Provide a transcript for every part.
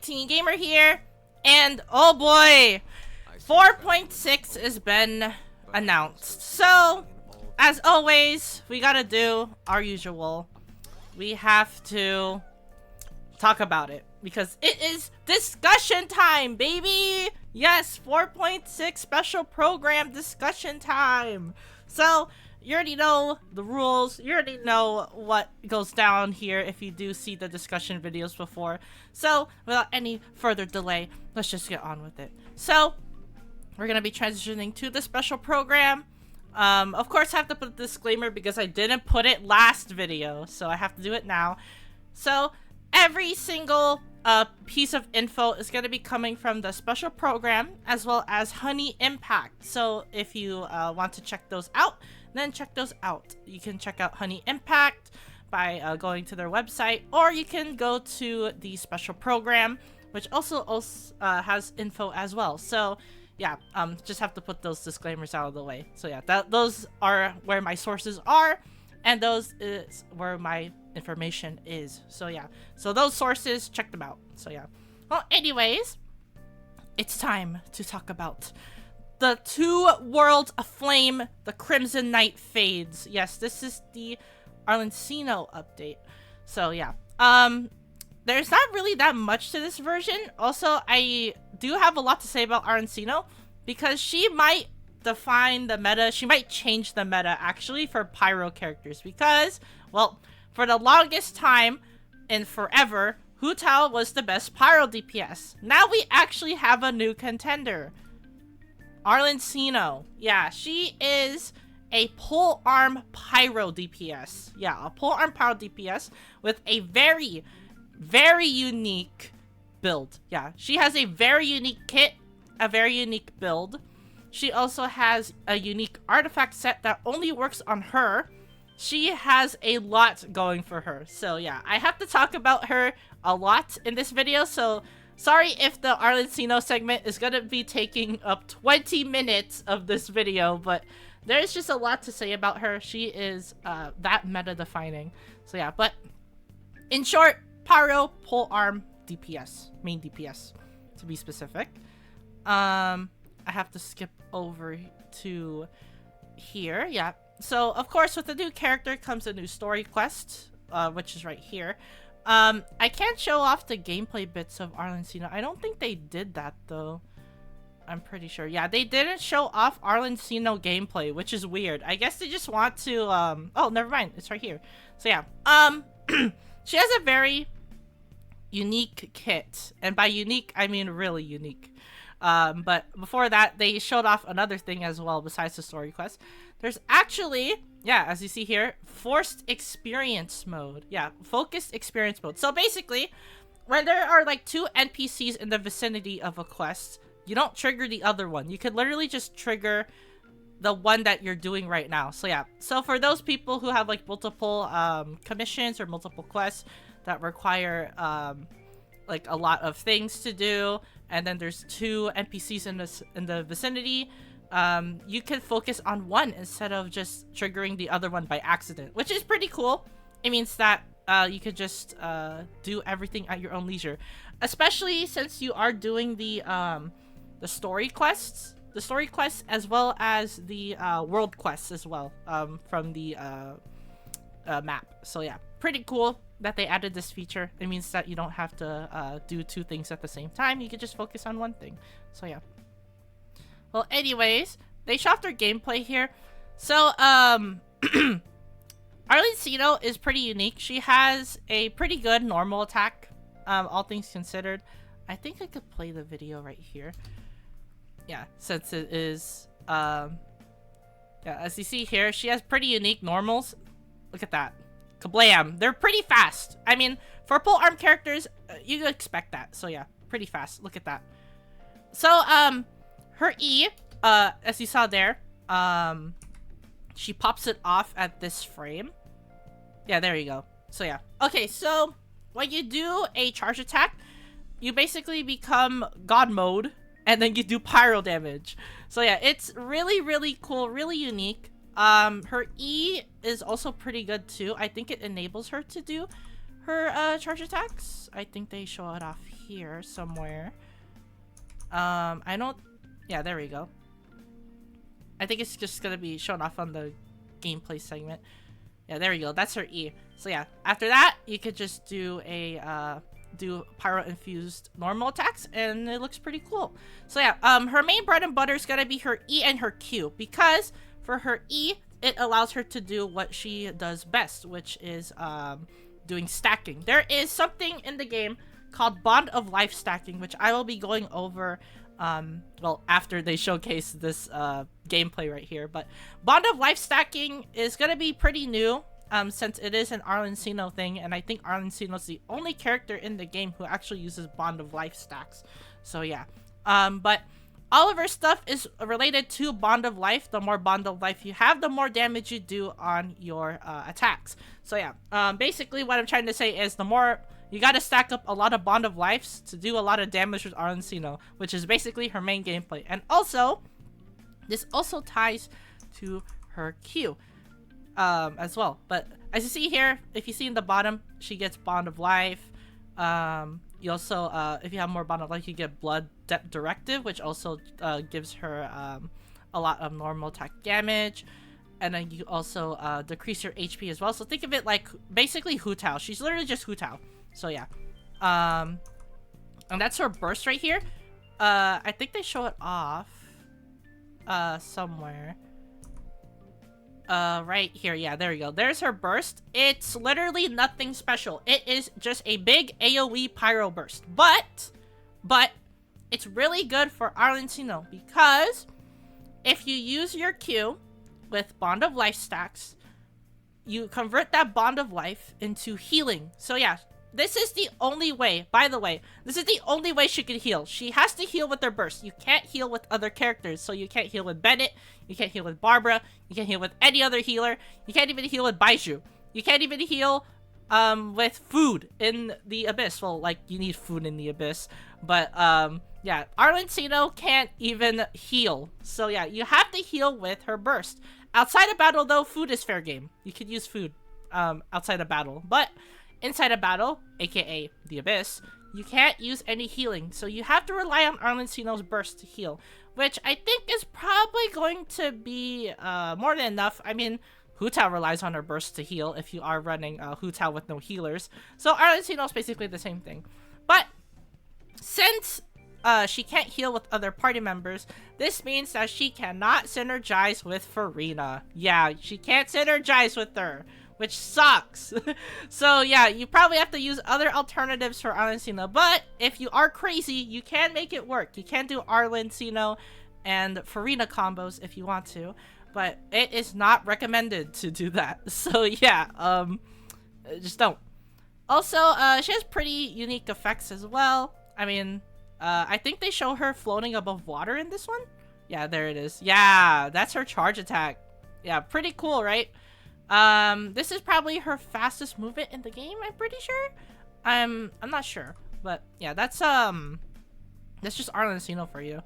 Teen Gamer here, and oh boy, 4.6 has been announced. So, as always, we gotta do our usual. We have to talk about it because it is discussion time, baby! Yes, 4.6 special program discussion time. So, you already know the rules. You already know what goes down here if you do see the discussion videos before. So, without any further delay, let's just get on with it. So, we're going to be transitioning to the special program. Of course, I have to put a disclaimer because I didn't put it last video, so I have to do it now. So, every single piece of info is going to be coming from the special program as well as Honey Impact. So, if you want to check those out, then check those out. You can check out Honey Impact by going to their website, or you can go to the special program, which also has info as well. So yeah, just have to put those disclaimers out of the way. So yeah, those are where my sources are, and those is where my information is. So yeah, so those sources, check them out. So yeah, well, anyways, it's time to talk about the two worlds aflame, the Crimson Knight fades. Yes, this is the arlecchino update. So yeah, there's not really that much to this version. Also, I do have a lot to say about arlecchino because she might define the meta. She might change the meta actually for pyro characters because, well, for the longest time and forever, Hu Tao was the best pyro DPS. Now we actually have a new contender. arlecchino. Yeah, she is a pole arm pyro DPS. Yeah, a pole arm pyro DPS with a very, very unique build. Yeah, she has a very unique kit, a very unique build. She also has a unique artifact set that only works on her. She has a lot going for her. So yeah, I have to talk about her a lot in this video, so sorry if the arlecchino segment is gonna be taking up 20 minutes of this video, but there's just a lot to say about her. She is that meta defining. So yeah, but in short, pyro, pole arm, DPS, main DPS to be specific. I have to skip over to here. Yeah, so of course with the new character comes a new story quest, which is right here. I can't show off the gameplay bits of arlecchino. I don't think they did that though. I'm pretty sure. Yeah, they didn't show off arlecchino gameplay, which is weird. I guess they just want to, oh, never mind. It's right here. So yeah, she has a very unique kit. And by unique, I mean really unique. But before that, they showed off another thing as well besides the story quest. There's actually, yeah, as you see here, forced experience mode. Yeah, focused experience mode. So basically, when there are like two NPCs in the vicinity of a quest, you don't trigger the other one. You can literally just trigger the one that you're doing right now. So yeah, so for those people who have like multiple commissions or multiple quests that require like a lot of things to do, and then there's two NPCs in the vicinity, you can focus on one instead of just triggering the other one by accident, which is pretty cool. It means that you could just do everything at your own leisure, especially since you are doing the story quests, as well as the world quests as well, from the map. So yeah, pretty cool that they added this feature. It means that you don't have to do two things at the same time. You can just focus on one thing. So yeah. Well, anyways, they showed off their gameplay here. So arlecchino is pretty unique. She has a pretty good normal attack, all things considered. I think I could play the video right here. Yeah, since it is, yeah, as you see here, she has pretty unique normals. Look at that. Kablam. They're pretty fast. I mean, for pole arm characters, you expect that. So yeah, pretty fast. Look at that. So, her E, as you saw there, she pops it off at this frame. Yeah, there you go. So yeah. Okay, so when you do a charge attack, you basically become God mode, and then you do pyro damage. So yeah, it's really, really cool, really unique. Her E is also pretty good too. I think it enables her to do her charge attacks. I think they show it off here somewhere. I don't... Yeah, there we go. I think it's just gonna be shown off on the gameplay segment. Yeah, there we go. That's her E. So yeah, after that, you could just do a do pyro-infused normal attacks, and it looks pretty cool. So yeah, her main bread and butter is gonna be her E and her Q, because for her E, it allows her to do what she does best, which is doing stacking. There is something in the game called Bond of Life stacking, which I will be going over well, after they showcase this gameplay right here. But Bond of Life stacking is gonna be pretty new, since it is an arlecchino thing, and I think arlecchino is the only character in the game who actually uses Bond of Life stacks. So yeah, but all of her stuff is related to Bond of Life. The more Bond of Life you have, the more damage you do on your attacks. So yeah, basically what I'm trying to say is the more you gotta stack up a lot of Bond of Lives to do a lot of damage with arlecchino, which is basically her main gameplay. And also, this also ties to her Q as well. But as you see here, if you see in the bottom, she gets Bond of Life. You also, if you have more Bond of Life, you get Blood Directive, which also gives her a lot of normal attack damage. And then you also decrease your HP as well. So think of it like basically Hu Tao. She's literally just Hu Tao. So yeah, and that's her burst right here. I think they show it off somewhere. Right here. Yeah, there we go. There's her burst. It's literally nothing special. It is just a big AoE pyro burst. But it's really good for arlecchino, because if you use your Q with Bond of Life stacks, you convert that Bond of Life into healing. So yeah, this is the only way, by the way, this is the only way she can heal. She has to heal with her burst. You can't heal with other characters. So you can't heal with Bennett, you can't heal with Barbara, you can't heal with any other healer, you can't even heal with Baiju. You can't even heal with food in the Abyss. Well, like, you need food in the Abyss. But yeah, arlecchino can't even heal. So yeah, you have to heal with her burst. Outside of battle, though, food is fair game. You could use food outside of battle. But inside of battle, aka the Abyss, you can't use any healing. So you have to rely on arlecchino's burst to heal, which I think is probably going to be more than enough. I mean, Hu Tao relies on her burst to heal if you are running Hu Tao with no healers. So arlecchino is basically the same thing. But since she can't heal with other party members, this means that she cannot synergize with Farina. Yeah, she can't synergize with her, which sucks. So yeah, you probably have to use other alternatives for arlecchino, but if you are crazy, you can make it work. You can do arlecchino and Farina combos if you want to, but it is not recommended to do that. So yeah, just don't. Also, she has pretty unique effects as well. I mean, I think they show her floating above water in this one. Yeah, there it is. Yeah, that's her charge attack. Yeah, pretty cool, right? This is probably her fastest movement in the game, I'm pretty sure. I'm not sure, but yeah, that's just arlecchino for you.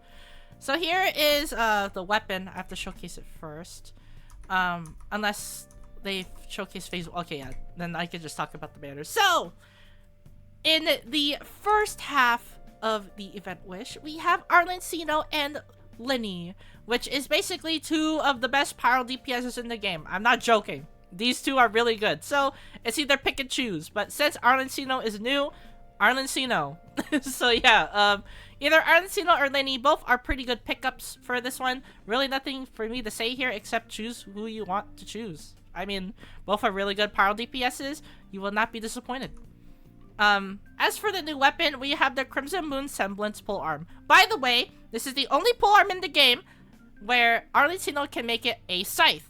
So here is the weapon. I have to showcase it first. Unless they showcase phase. Okay, yeah, then I could just talk about the banners. So in the first half of the event wish, we have arlecchino and Linny, which is basically two of the best pyro DPSs in the game. I'm not joking. These two are really good. So it's either pick and choose. But since arlecchino is new, arlecchino. So yeah, either arlecchino or Linny, both are pretty good pickups for this one. Really nothing for me to say here except choose who you want to choose. I mean, both are really good pyro DPSs. You will not be disappointed. As for the new weapon, we have the Crimson Moon Semblance Polearm. By the way, this is the only polearm in the game where arlecchino can make it a scythe.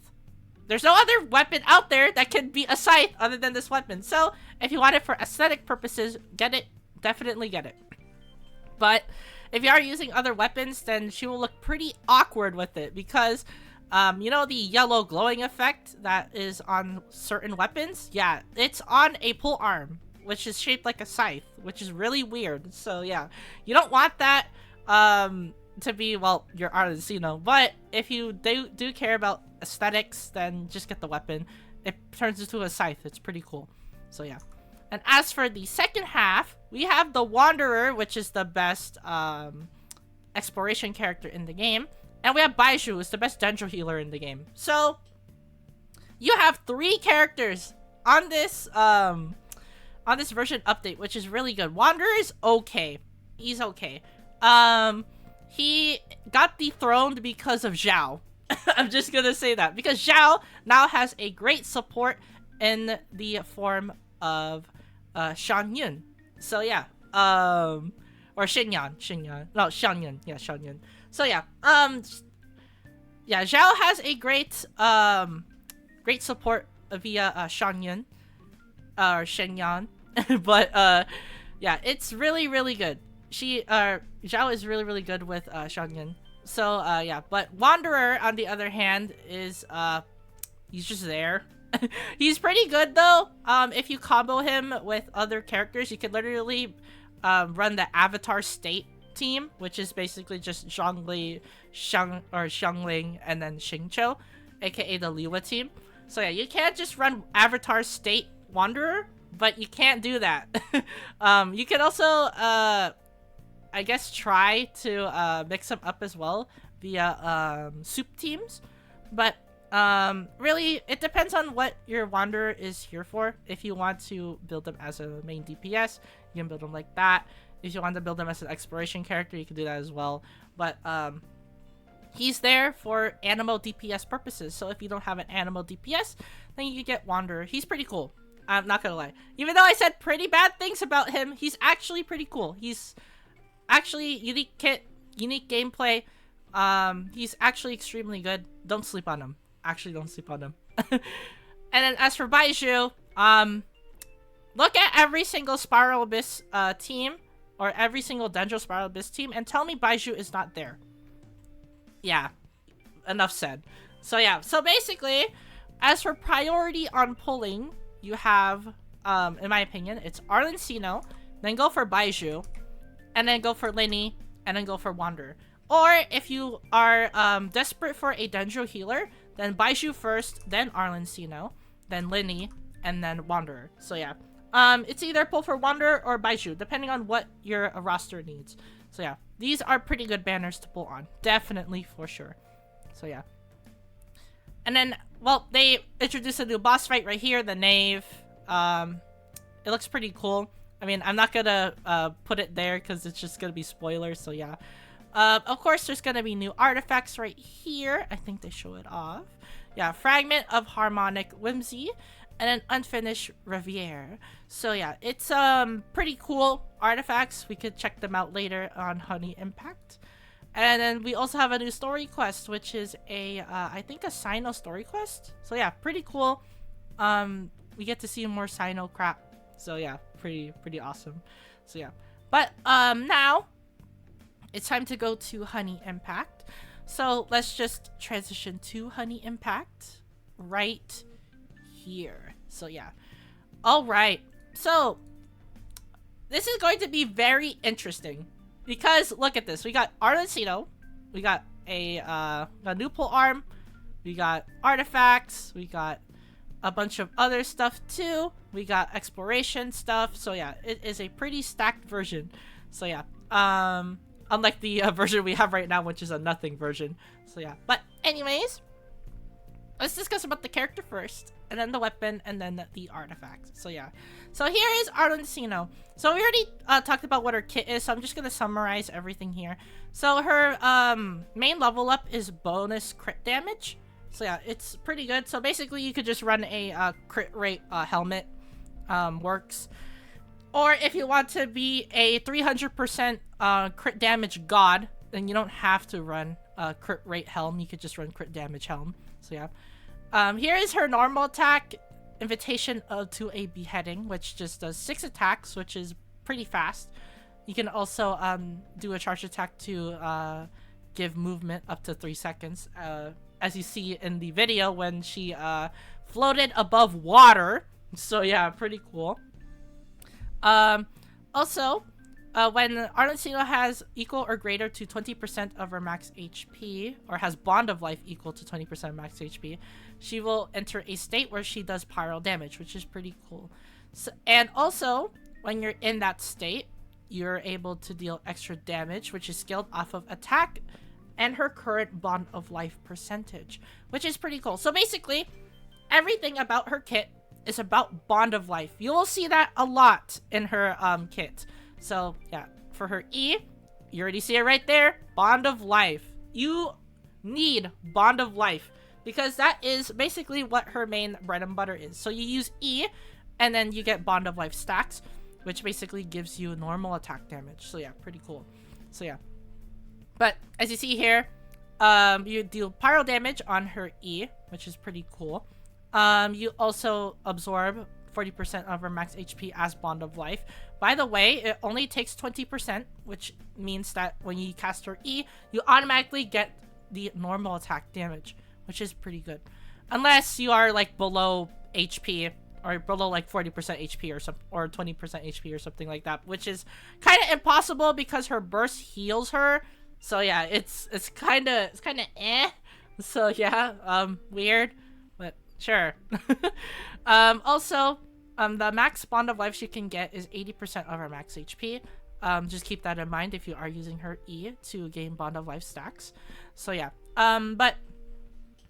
There's no other weapon out there that can be a scythe other than this weapon. So, if you want it for aesthetic purposes, get it. Definitely get it. But, if you are using other weapons, then she will look pretty awkward with it because, you know the yellow glowing effect that is on certain weapons? Yeah, it's on a polearm, which is shaped like a scythe, which is really weird. So yeah, you don't want that to be, well, your arlecchino. But if you do care about aesthetics, then just get the weapon. It turns into a scythe. It's pretty cool. So yeah. And as for the second half, we have the Wanderer, which is the best exploration character in the game. And we have Baizhu, who's the best Dendro healer in the game. So, you have 3 characters on this version update, which is really good. Wanderer is okay. He's okay. He got dethroned because of Zhao. I'm just gonna say that. Because Zhao now has a great support in the form of Xiangyun. So yeah. Or Xinyan. No, Xiangyun. Yeah, Xiangyun. So yeah. Yeah, Zhao has a great great support via Xiangyun. Or Xinyan. But yeah, it's really, really good. Zhao is really, really good with Xiangyun. So yeah, but Wanderer on the other hand is he's just there. He's pretty good though. If you combo him with other characters, you could literally run the Avatar State team, which is basically just Zhongli, Xiangling, and then Xingqiu, aka the Liwa team. So yeah, you can't just run Avatar State Wanderer, but you can't do that. You can also I guess try to mix them up as well via soup teams, but really it depends on what your Wanderer is here for. If you want to build them as a main DPS, you can build them like that. If you want to build them as an exploration character, you can do that as well. But he's there for animal DPS purposes. So if you don't have an animal DPS, then you can get Wanderer. He's pretty cool. I'm not gonna lie. Even though I said pretty bad things about him, he's actually pretty cool. He's actually unique kit, unique gameplay. He's actually extremely good. Don't sleep on him. Actually, don't sleep on him. And then as for Baizhu, look at every single Spiral Abyss team, or every single Dendro Spiral Abyss team, and tell me Baizhu is not there. Yeah, enough said. So yeah, so basically, as for priority on pulling, you have, in my opinion, it's arlecchino, then go for Baizhu, and then go for Linny, and then go for Wanderer. Or if you are desperate for a Dendro healer, then Baizhu first, then arlecchino, then Linny, and then Wanderer. So yeah, it's either pull for Wanderer or Baizhu, depending on what your roster needs. So yeah, these are pretty good banners to pull on, definitely for sure. So yeah. And then, well, they introduced a new boss fight right here, the Knave. It looks pretty cool. I mean, I'm not gonna put it there because it's just gonna be spoilers, so yeah. Of course, there's gonna be new artifacts right here. I think they show it off. Yeah, Fragment of Harmonic Whimsy, and an Unfinished Riviere. So yeah, it's pretty cool artifacts. We could check them out later on Honey Impact. And then we also have a new story quest, which is a, I think a Sino story quest. So yeah, pretty cool. We get to see more Sino crap. So yeah, pretty awesome. So yeah. But now, it's time to go to Honey Impact. So let's just transition to Honey Impact right here. So yeah. Alright. So, this is going to be very interesting. Because, look at this. We got arlecchino. We got a new pole arm. We got artifacts. We got a bunch of other stuff too. We got exploration stuff. So yeah, it is a pretty stacked version. So yeah, unlike the version we have right now, which is a nothing version. So yeah, but anyways, let's discuss about the character first, and then the weapon, and then the artifacts. So yeah, so here is arlecchino. So we already talked about what her kit is, so I'm just gonna summarize everything here. So her main level up is bonus crit damage. So yeah, it's pretty good. So basically, you could just run a crit rate helmet, works. Or if you want to be a 300% crit damage god, then you don't have to run crit rate helm. You could just run crit damage helm. So yeah. Here is her normal attack, Invitation to a Beheading, which just does 6 attacks, which is pretty fast. You can also do a charge attack to give movement up to 3 seconds. As you see in the video when she floated above water. So yeah, pretty cool. Also, when arlecchino has equal or greater to 20% of her max HP, or has Bond of Life equal to 20% max HP, she will enter a state where she does pyro damage, which is pretty cool. So, and also, when you're in that state, you're able to deal extra damage, which is scaled off of attack and her current Bond of Life percentage, which is pretty cool. So basically, everything about her kit is about Bond of Life. You will see that a lot in her kit. So yeah, for her E, you already see it right there, Bond of Life. You need Bond of Life because that is basically what her main bread and butter is. So you use E, and then you get Bond of Life stacks, which basically gives you normal attack damage. So yeah, pretty cool. So yeah. But as you see here, you deal pyro damage on her E, which is pretty cool. You also absorb 40% of her max HP as Bond of Life. By the way, it only takes 20%, which means that when you cast her E, you automatically get the normal attack damage, which is pretty good. Unless you are like below HP, or below like 40% HP or 20% HP or something like that, which is kind of impossible because her burst heals her. So yeah, it's kind of eh. So yeah, weird, but sure. Also, the max Bond of Life she can get is 80% of her max HP. Just keep that in mind if you are using her E to gain Bond of Life stacks. So yeah, but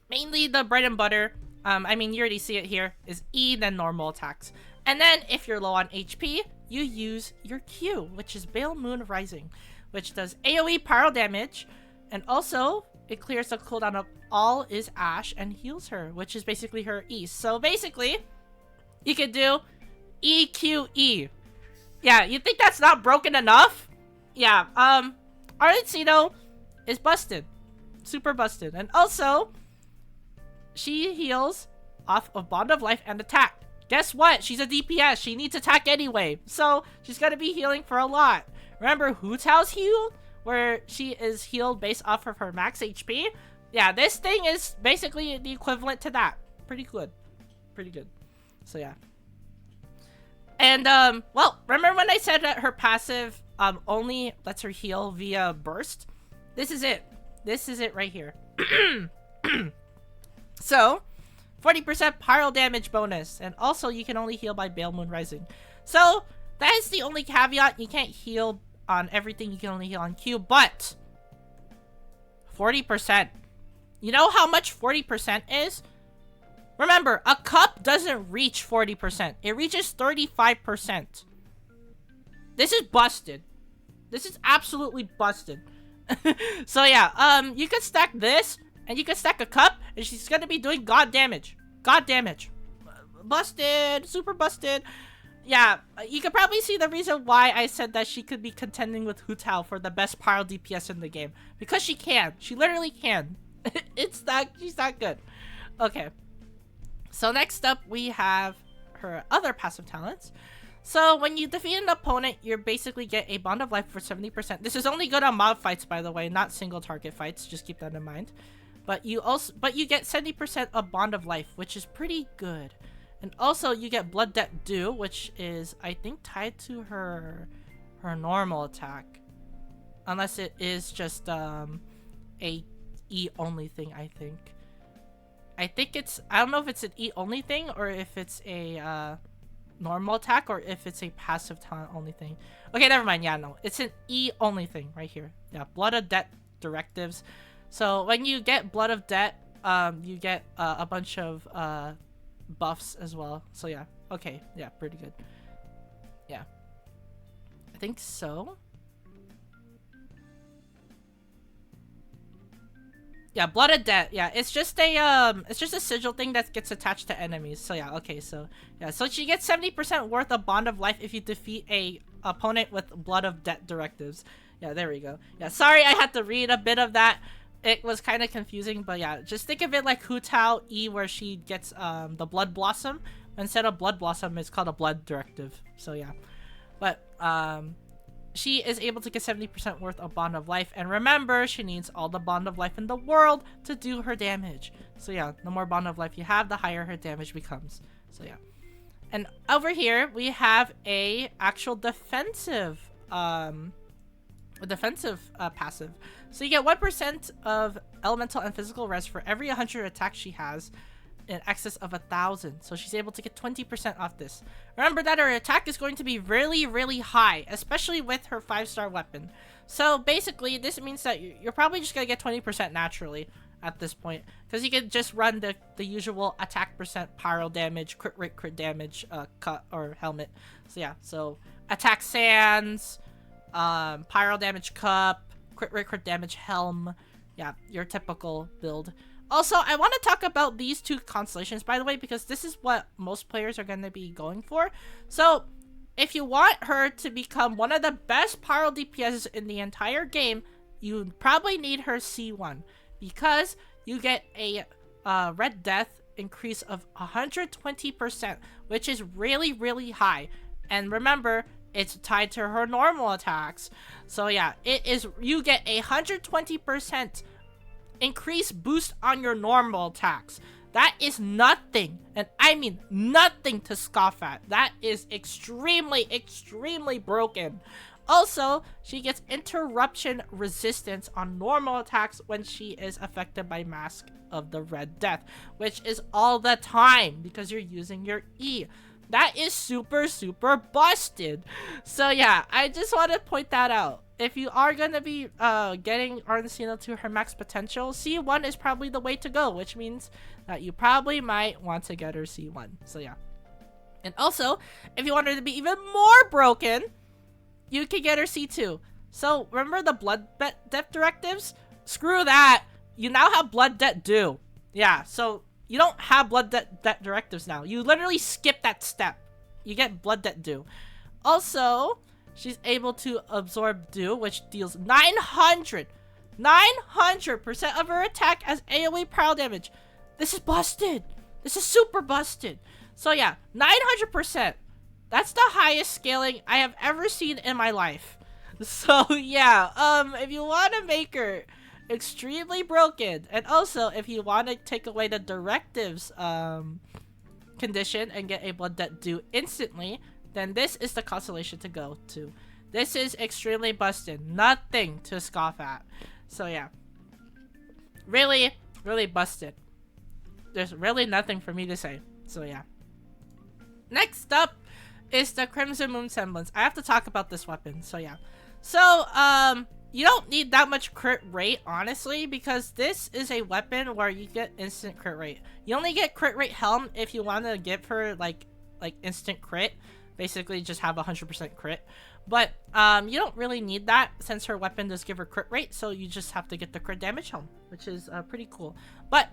mainly the bread and butter, I mean, you already see it here, is E, then normal attacks. And then if you're low on HP, you use your Q, which is Bale Moon Rising, which does AoE pyro damage, and also it clears the cooldown of All is Ash and heals her, which is basically her E. So basically, you could do EQE. Yeah, you think that's not broken enough? Yeah, arlecchino is busted. Super busted. And also, she heals off of Bond of Life and attack. Guess what? She's a DPS. She needs attack anyway. So, she's gonna be healing for a lot. Remember Hu Tao's heal? Where she is healed based off of her max HP? Yeah, this thing is basically the equivalent to that. Pretty good. Pretty good. So, yeah. And, well, remember when I said that her passive only lets her heal via burst? This is it. This is it right here. So, 40% pyro damage bonus. And also, you can only heal by Bale Moon Rising. So, that is the only caveat. You can't heal on everything. You can only heal on Q. But, 40%. You know how much 40% is? Remember, a cup doesn't reach 40%. It reaches 35%. This is busted. This is absolutely busted. So yeah, you can stack this, and you can stack a cup, and she's gonna be doing god damage. God damage. Busted. Super busted. Yeah, you can probably see the reason why I said that she could be contending with Hu Tao for the best pyro DPS in the game. Because she can. She literally can. She's that good. Okay. So next up, we have her other passive talents. So when you defeat an opponent, you basically get a Bond of Life for 70%. This is only good on mob fights, by the way, not single target fights. Just keep that in mind. But you get 70% of Bond of Life, which is pretty good. And also you get Blood Debt Due, which is, I think, tied to her normal attack. Unless it is just a E only thing, I think. I don't know if it's an E only thing or if it's a normal attack or if it's a passive talent only thing. Okay, never mind. Yeah, no. It's an E only thing right here. Yeah, Blood of Debt directives. So when you get Blood of Debt, you get a bunch of buffs as well. So yeah. Okay. Yeah, pretty good. Yeah. I think so. Yeah, Blood of Debt. Yeah, it's just a sigil thing that gets attached to enemies. So yeah, okay, so yeah, so she gets 70% worth of Bond of Life if you defeat a opponent with Blood of Debt directives. Yeah, there we go. Yeah, sorry I had to read a bit of that. It was kind of confusing, but yeah, just think of it like Hu Tao E, where she gets the Blood Blossom. Instead of Blood Blossom, it's called a Blood Directive. So yeah, but she is able to get 70% worth of Bond of Life. And remember, she needs all the Bond of Life in the world to do her damage. So yeah, the more Bond of Life you have, the higher her damage becomes. So yeah. And over here, we have a actual defensive passive. So you get 1% of elemental and physical res for every 100 attacks she has. in excess of 1,000. So she's able to get 20% off this. Remember that her attack is going to be really, really high, especially with her 5-star weapon. So basically, this means that you're probably just going to get 20% naturally at this point, because you can just run the usual attack percent, pyro damage, crit rate, crit damage, cut or helmet. So yeah, so attack sands, pyro damage cup, crit rate, crit damage helm. Yeah, your typical build. Also, I want to talk about these two constellations, by the way, because this is what most players are going to be going for. So if you want her to become one of the best pyro DPSs in the entire game, you probably need her C1. Because you get a Red Death increase of 120%, which is really, really high. And remember, it's tied to her normal attacks. So yeah, you get a 120% increase boost on your normal attacks. That is nothing, and I mean nothing to scoff at. That is extremely, extremely broken. Also, she gets interruption resistance on normal attacks when she is affected by Mask of the Red Death, which is all the time because you're using your E. That is super, super busted. So yeah, I just want to point that out. If you are going to be getting Arlecchino to her max potential, C1 is probably the way to go, which means that you probably might want to get her C1. So yeah. And also, if you want her to be even more broken, you can get her C2. So, remember the blood debt directives? Screw that. You now have blood debt due. Yeah, so you don't have blood debt directives now. You literally skip that step. You get blood debt due. Also, she's able to absorb due, which deals 900% of her attack as AoE pyro damage. This is busted. This is super busted. So yeah, 900%. That's the highest scaling I have ever seen in my life. So yeah, if you want to make her extremely broken, and also if you want to take away the directives condition and get a blood debt due instantly, then this is the constellation to go to. This is extremely busted. Nothing to scoff at. So yeah, really, really busted. There's really nothing for me to say. So yeah. Next up is the Crimson Moon Semblance. I have to talk about this weapon, so yeah. So, you don't need that much crit rate, honestly, because this is a weapon where you get instant crit rate. You only get crit rate helm if you want to give her, like instant crit. Basically, just have 100% crit. But, you don't really need that, since her weapon does give her crit rate, so you just have to get the crit damage helm, which is, pretty cool. But,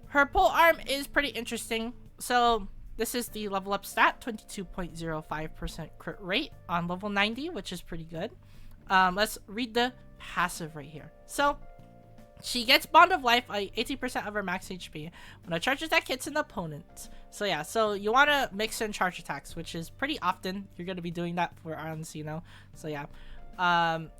her pole arm is pretty interesting, so this is the level up stat, 22.05% crit rate on level 90, which is pretty good. Let's read the passive right here. So, she gets Bond of Life, 80% of her max HP when a charge attack hits an opponent. So yeah, so you want to mix in charge attacks, which is pretty often. You're going to be doing that for Arlecchino. So yeah,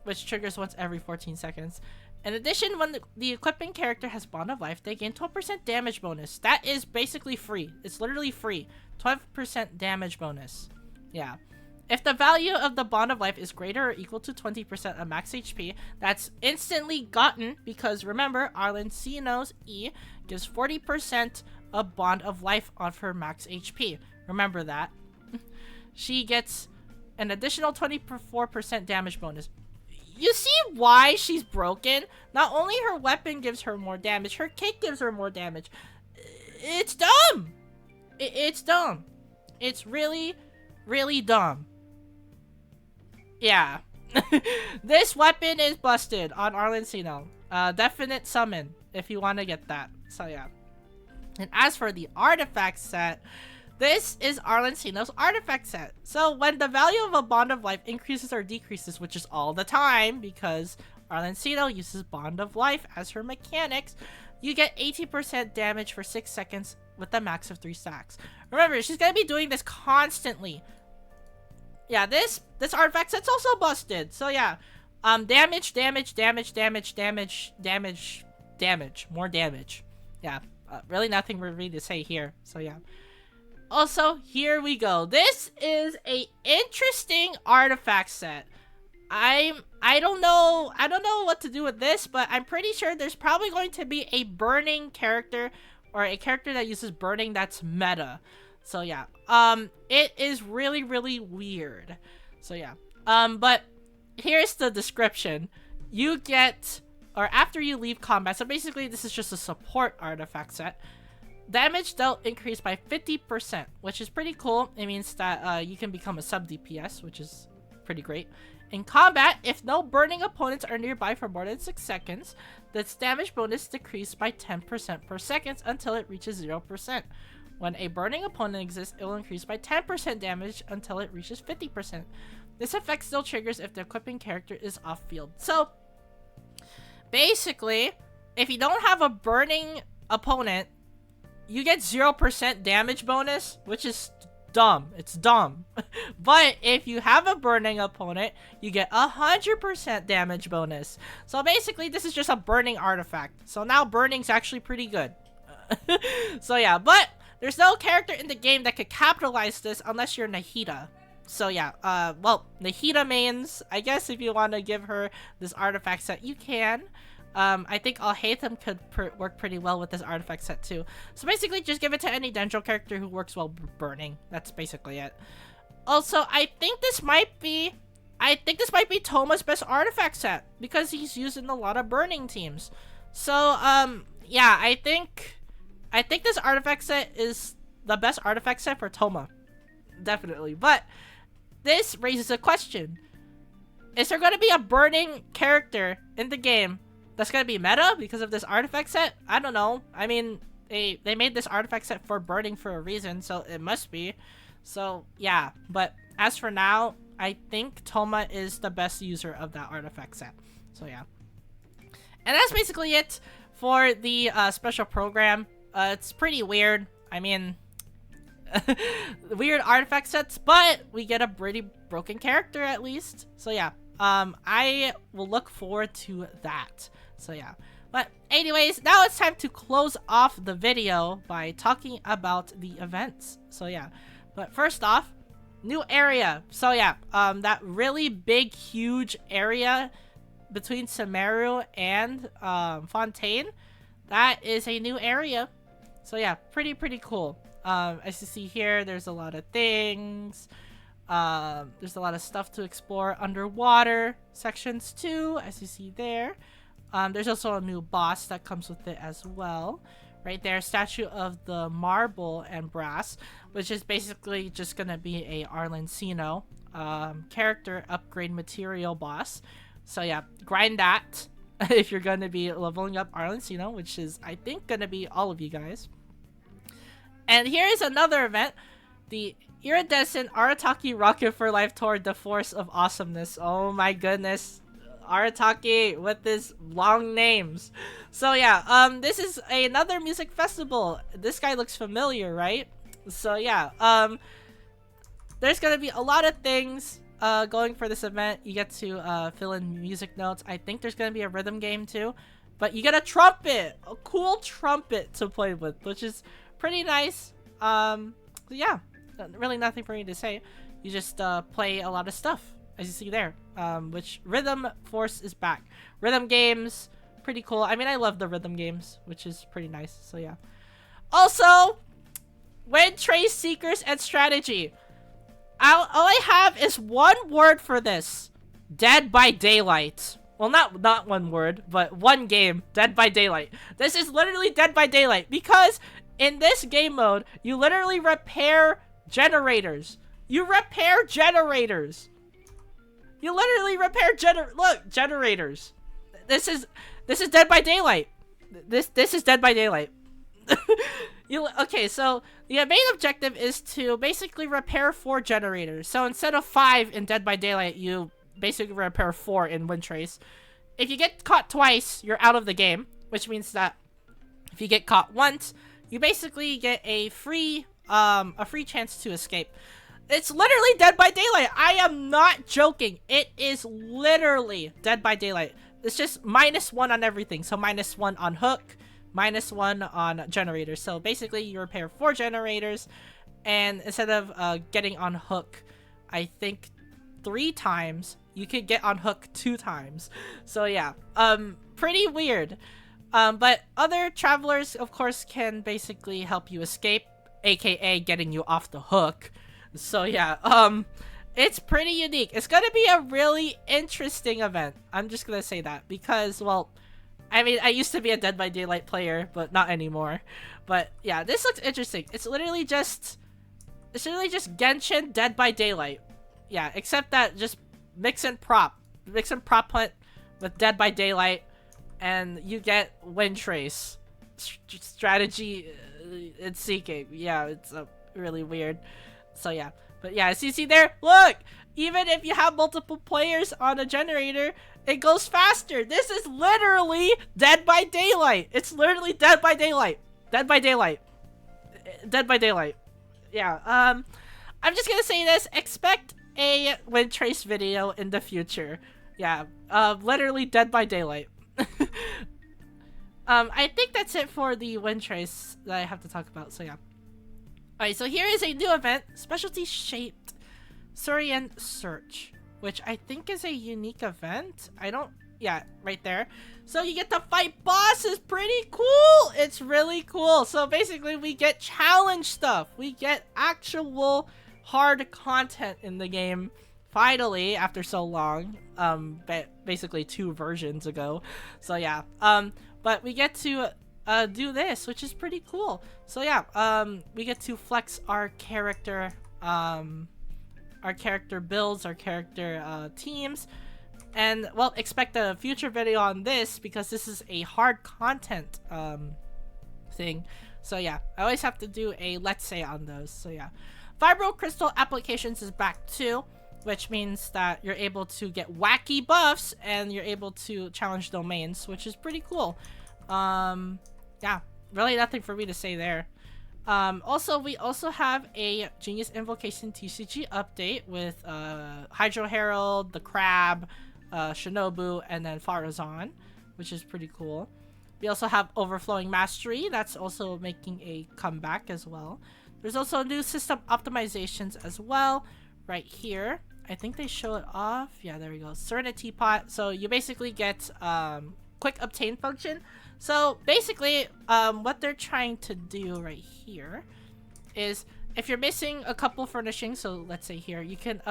which triggers once every 14 seconds. In addition, when the equipping character has Bond of Life, they gain 12% damage bonus. That is basically free. It's literally free. 12% damage bonus. Yeah. If the value of the Bond of Life is greater or equal to 20% of max HP, that's instantly gotten because remember, Arlecchino's E gives 40% of Bond of Life off her max HP. Remember that. She gets an additional 24% damage bonus. You see why she's broken? Not only her weapon gives her more damage, her kick gives her more damage. It's dumb. It's dumb. It's really, really dumb. Yeah. This weapon is busted on Arlecchino. Definite summon if you want to get that. So yeah. And as for the artifact set, this is Arlecchino's artifact set. So when the value of a Bond of Life increases or decreases, which is all the time because Arlecchino uses Bond of Life as her mechanics, you get 80% damage for 6 seconds with a max of 3 stacks. Remember, she's going to be doing this constantly. Yeah, this artifact set's also busted. So yeah, damage, more damage. Yeah, really nothing for me to say here. So yeah. Also, here we go. This is a interesting artifact set. I don't know what to do with this, but I'm pretty sure there's probably going to be a burning character or a character that uses burning that's meta. So yeah, it is really, really weird. So yeah, but here's the description. You get, or after you leave combat, so basically this is just a support artifact set. Damage dealt increased by 50%, which is pretty cool. It means that you can become a sub DPS, which is pretty great. In combat, if no burning opponents are nearby for more than 6 seconds, this damage bonus decreased by 10% per second until it reaches 0%. When a burning opponent exists, it will increase by 10% damage until it reaches 50%. This effect still triggers if the equipping character is off-field. So, basically, if you don't have a burning opponent, you get 0% damage bonus, which is dumb. It's dumb. But if you have a burning opponent, you get 100% damage bonus. So basically, this is just a burning artifact. So now burning's actually pretty good. So yeah, but there's no character in the game that could capitalize this unless you're Nahida. So yeah, well, Nahida mains, I guess if you want to give her this artifact set, you can. I think Alhaitham could work pretty well with this artifact set too. So basically, just give it to any Dendro character who works well burning. That's basically it. Also, I think this might be Toma's best artifact set because he's used in a lot of burning teams. So, yeah, I think this artifact set is the best artifact set for Toma. Definitely. But this raises a question. Is there going to be a burning character in the game that's gonna be meta because of this artifact set? I don't know. I mean, they made this artifact set for burning for a reason, so it must be. So yeah, but as for now, I think Toma is the best user of that artifact set. So yeah, and that's basically it for the special program. It's pretty weird. I mean, weird artifact sets, but we get a pretty broken character at least. So yeah, I will look forward to that. So yeah, but anyways, now it's time to close off the video by talking about the events. So yeah, but first off, new area. So yeah, that really big, huge area between Sumeru and Fontaine, that is a new area. So yeah, pretty cool. As you see here, there's a lot of things. There's a lot of stuff to explore underwater sections too, as you see there. There's also a new boss that comes with it as well. Right there, statue of the marble and brass, which is basically just gonna be a arlecchino character upgrade material boss. So yeah, grind that if you're gonna be leveling up arlecchino, which is, I think, gonna be all of you guys. And here is another event, the iridescent Arataki Rocket for Life Tour, the Force of Awesomeness. Oh my goodness. Arataki with his long names. So yeah, this is another music festival. This guy looks familiar, right? So yeah, there's gonna be a lot of things going for this event. You get to fill in music notes. I think there's gonna be a rhythm game too, but you get a trumpet, a cool trumpet to play with, which is pretty nice. So yeah, really nothing for me to say. You just play a lot of stuff, as you see there. Which Rhythm Force is back. Rhythm games, pretty cool. I mean, I love the rhythm games, which is pretty nice. So yeah. Also, Wind Trace Seekers and Strategy. All I have is one word for this: Dead by Daylight. Well, not one word, but one game, Dead by Daylight. This is literally Dead by Daylight because in this game mode, you literally repair generators. You repair generators. You literally repair generators. This is Dead by Daylight. This is Dead by Daylight. Okay, so the main objective is to basically repair 4 generators. So instead of 5 in Dead by Daylight, you basically repair 4 in Wind Trace. If you get caught twice, you're out of the game, which means that if you get caught once, you basically get a free chance to escape. It's literally Dead by Daylight. I am not joking. It is literally Dead by Daylight. It's just -1 on everything. So -1 on hook, -1 on generators. So basically you repair 4 generators, and instead of getting on hook, I think 3 times, you could get on hook 2 times. So yeah, pretty weird. But other travelers, of course, can basically help you escape, aka getting you off the hook. So yeah, it's pretty unique. It's gonna be a really interesting event. I'm just gonna say that because, well, I mean, I used to be a Dead by Daylight player, but not anymore. But yeah, this looks interesting. It's literally just Genshin Dead by Daylight. Yeah, except that just mix and prop hunt with Dead by Daylight, and you get Wind Trace strategy and seeking. Yeah, it's really weird. So yeah, but yeah, as you see there, look, even if you have multiple players on a generator, it goes faster. This is literally Dead by Daylight. It's literally Dead by Daylight. Dead by Daylight. Dead by Daylight. Yeah, I'm just gonna say this, expect a Wind Trace video in the future. Yeah, literally Dead by Daylight. I think that's it for the Wind Trace that I have to talk about, so yeah. Alright, so here is a new event, Specialty Shaped Surian Search, which I think is a unique event. Yeah, right there. So you get to fight bosses, pretty cool! It's really cool. So basically we get challenge stuff. We get actual hard content in the game. Finally, after so long, basically 2 versions ago. So yeah, but we get to do this, which is pretty cool. So yeah, we get to flex our character builds, our character teams, and well, expect a future video on this because this is a hard content thing. So yeah, I always have to do a let's say on those. So yeah, Vibro Crystal Applications is back too, which means that you're able to get wacky buffs and you're able to challenge domains, which is pretty cool. Yeah, really nothing for me to say there. We also have a Genius Invocation TCG update with Hydro Herald, the Crab, Shinobu, and then Farazan, which is pretty cool. We also have Overflowing Mastery, that's also making a comeback as well. There's also new system optimizations as well, right here. I think they show it off. Yeah, there we go. Serenity Pot. So you basically get quick obtain function. So basically, what they're trying to do right here is if you're missing a couple furnishings, so let's say here, you can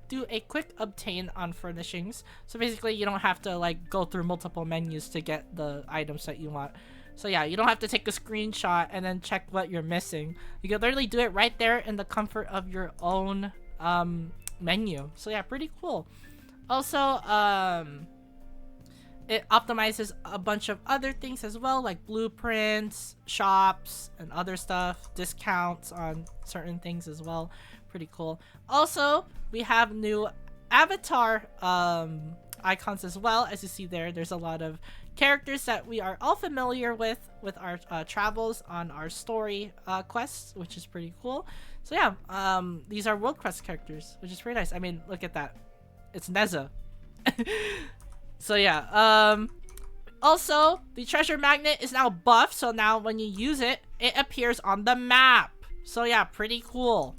do a quick obtain on furnishings. So basically you don't have to like go through multiple menus to get the items that you want. So yeah, you don't have to take a screenshot and then check what you're missing. You can literally do it right there in the comfort of your own menu. So yeah, pretty cool. Also, it optimizes a bunch of other things as well, like blueprints, shops, and other stuff, discounts on certain things as well. Pretty cool. Also, we have new avatar icons as well. As you see there, there's a lot of characters that we are all familiar with our travels on our story quests, which is pretty cool. So yeah, these are world quest characters, which is pretty nice. I mean, look at that. It's Neza. So yeah, also, the treasure magnet is now buffed, so now when you use it, it appears on the map. So yeah, pretty cool.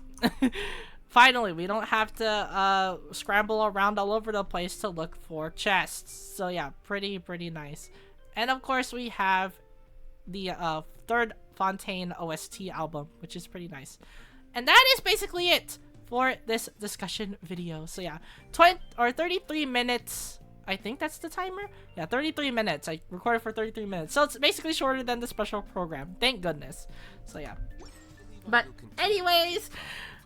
Finally, we don't have to scramble around all over the place to look for chests. So yeah, pretty nice. And of course, we have the third Fontaine OST album, which is pretty nice. And that is basically it for this discussion video. So yeah, 33 minutes. I think that's the timer. Yeah, 33 minutes. I recorded for 33 minutes. So it's basically shorter than the special program. Thank goodness. So yeah. But anyways,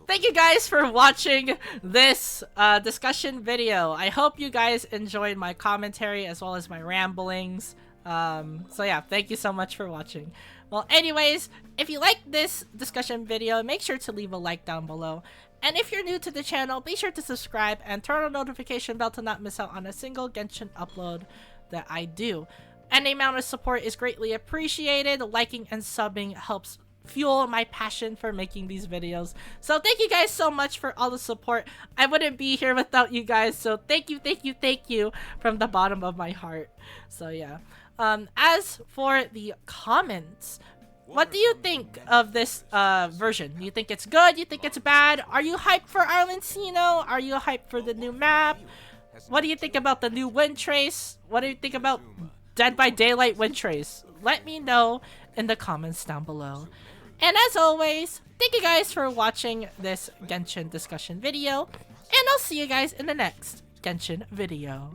thank you guys for watching this discussion video. I hope you guys enjoyed my commentary as well as my ramblings. So yeah, thank you so much for watching. Well, anyways, if you like this discussion video, make sure to leave a like down below. And if you're new to the channel, be sure to subscribe and turn on the notification bell to not miss out on a single Genshin upload that I do. Any amount of support is greatly appreciated. Liking and subbing helps fuel my passion for making these videos. So thank you guys so much for all the support. I wouldn't be here without you guys. So thank you from the bottom of my heart. So yeah. As for the comments, what do you think of this version? Do you think it's good? Do you think it's bad? Are you hyped for arlecchino? Are you hyped for the new map? What do you think about the new Wind Trace? What do you think about Dead by Daylight win trace? Let me know in the comments down below. And as always, thank you guys for watching this Genshin discussion video, and I'll see you guys in the next Genshin video.